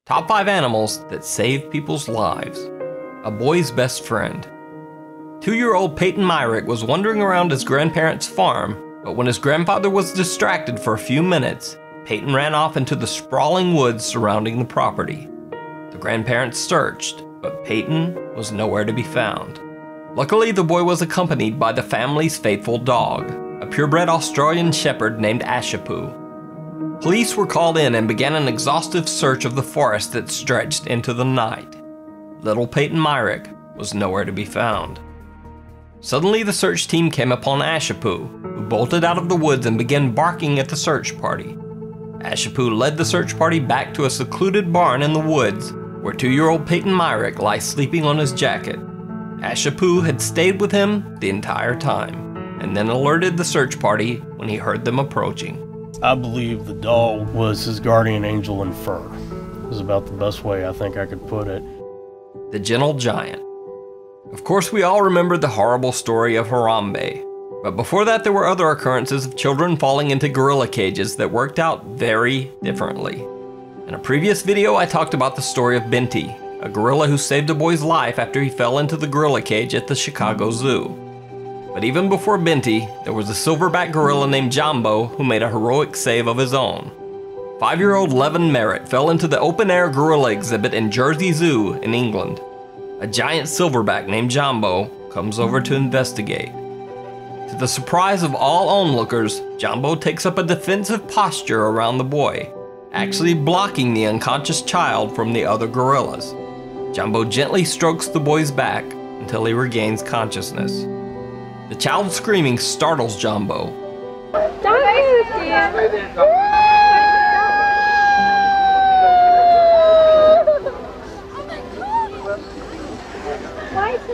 Top 5 animals that save people's lives. A boy's best friend. 2-year-old Peyton Myrick was wandering around his grandparents' farm, but when his grandfather was distracted for a few minutes, Peyton ran off into the sprawling woods surrounding the property. The grandparents searched, but Peyton was nowhere to be found. Luckily, the boy was accompanied by the family's faithful dog, a purebred Australian shepherd named Ashapoo. Police were called in and began an exhaustive search of the forest that stretched into the night. Little Peyton Myrick was nowhere to be found. Suddenly, the search team came upon Ashapoo, who bolted out of the woods and began barking at the search party. Ashapoo led the search party back to a secluded barn in the woods, where 2-year-old Peyton Myrick lay sleeping on his jacket. Ashapoo had stayed with him the entire time, and then alerted the search party when he heard them approaching. I believe the dog was his guardian angel in fur. Is about the best way I think I could put it. The Gentle Giant. Of course, we all remember the horrible story of Harambe, but before that there were other occurrences of children falling into gorilla cages that worked out very differently. In a previous video, I talked about the story of Binti, a gorilla who saved a boy's life after he fell into the gorilla cage at the Chicago Zoo. But even before Binti, there was a silverback gorilla named Jambo who made a heroic save of his own. 5-year-old Levin Merritt fell into the open-air gorilla exhibit in Jersey Zoo in England. A giant silverback named Jambo comes over to investigate. To the surprise of all onlookers, Jambo takes up a defensive posture around the boy, actually blocking the unconscious child from the other gorillas. Jambo gently strokes the boy's back until he regains consciousness. The child screaming startles Jambo.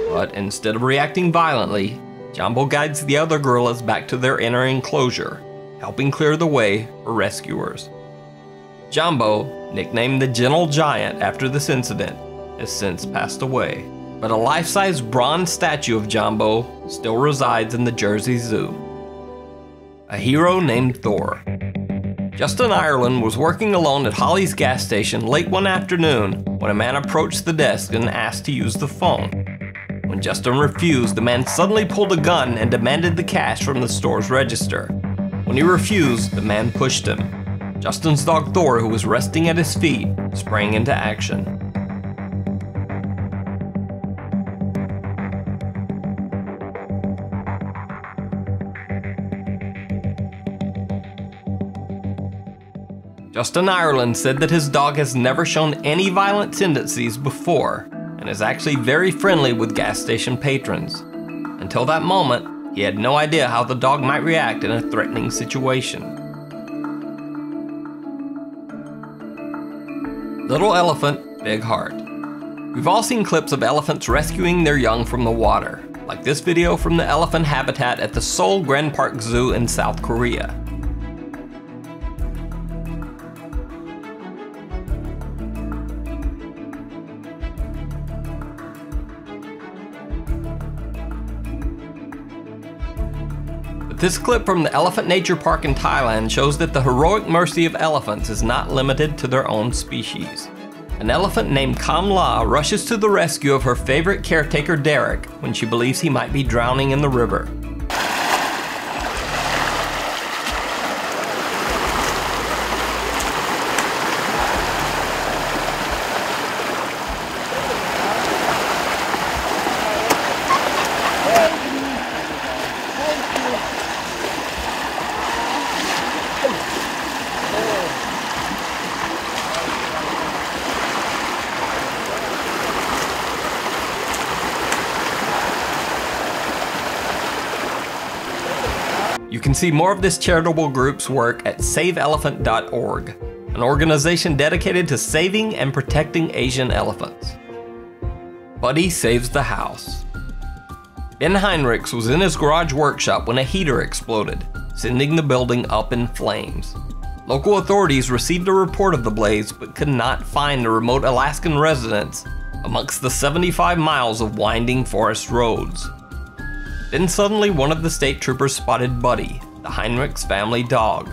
But instead of reacting violently, Jambo guides the other gorillas back to their inner enclosure, helping clear the way for rescuers. Jambo, nicknamed the Gentle Giant after this incident, has since passed away, but a life-size bronze statue of Jambo still resides in the Jersey Zoo. A hero named Thor. Justin Ireland was working alone at Holly's gas station late one afternoon when a man approached the desk and asked to use the phone. When Justin refused, the man suddenly pulled a gun and demanded the cash from the store's register. When he refused, the man pushed him. Justin's dog Thor, who was resting at his feet, sprang into action. Justin Ireland said that his dog has never shown any violent tendencies before and is actually very friendly with gas station patrons. Until that moment, he had no idea how the dog might react in a threatening situation. Little Elephant, Big Heart. We've all seen clips of elephants rescuing their young from the water, like this video from the elephant habitat at the Seoul Grand Park Zoo in South Korea. This clip from the Elephant Nature Park in Thailand shows that the heroic mercy of elephants is not limited to their own species. An elephant named Kamla rushes to the rescue of her favorite caretaker Derek when she believes he might be drowning in the river. You can see more of this charitable group's work at SaveElephant.org, an organization dedicated to saving and protecting Asian elephants. Buddy saves the house. Ben Heinrichs was in his garage workshop when a heater exploded, sending the building up in flames. Local authorities received a report of the blaze but could not find the remote Alaskan residents amongst the 75 miles of winding forest roads. Then suddenly one of the state troopers spotted Buddy, the Heinrichs family dog.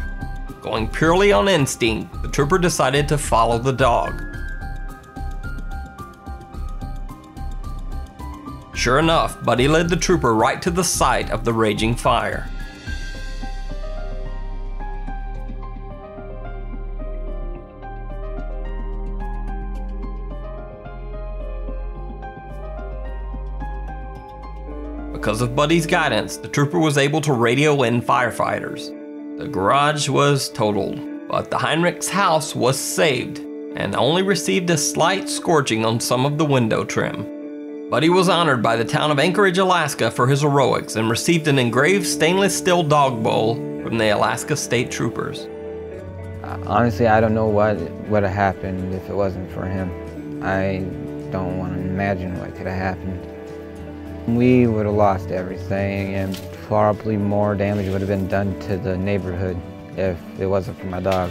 Going purely on instinct, the trooper decided to follow the dog. Sure enough, Buddy led the trooper right to the site of the raging fire. Because of Buddy's guidance, the trooper was able to radio in firefighters. The garage was totaled, but the Heinrichs' house was saved and only received a slight scorching on some of the window trim. Buddy was honored by the town of Anchorage, Alaska for his heroics and received an engraved stainless steel dog bowl from the Alaska State Troopers. Honestly, I don't know what would have happened if it wasn't for him. I don't want to imagine what could have happened. We would have lost everything, and probably more damage would have been done to the neighborhood if it wasn't for my dog.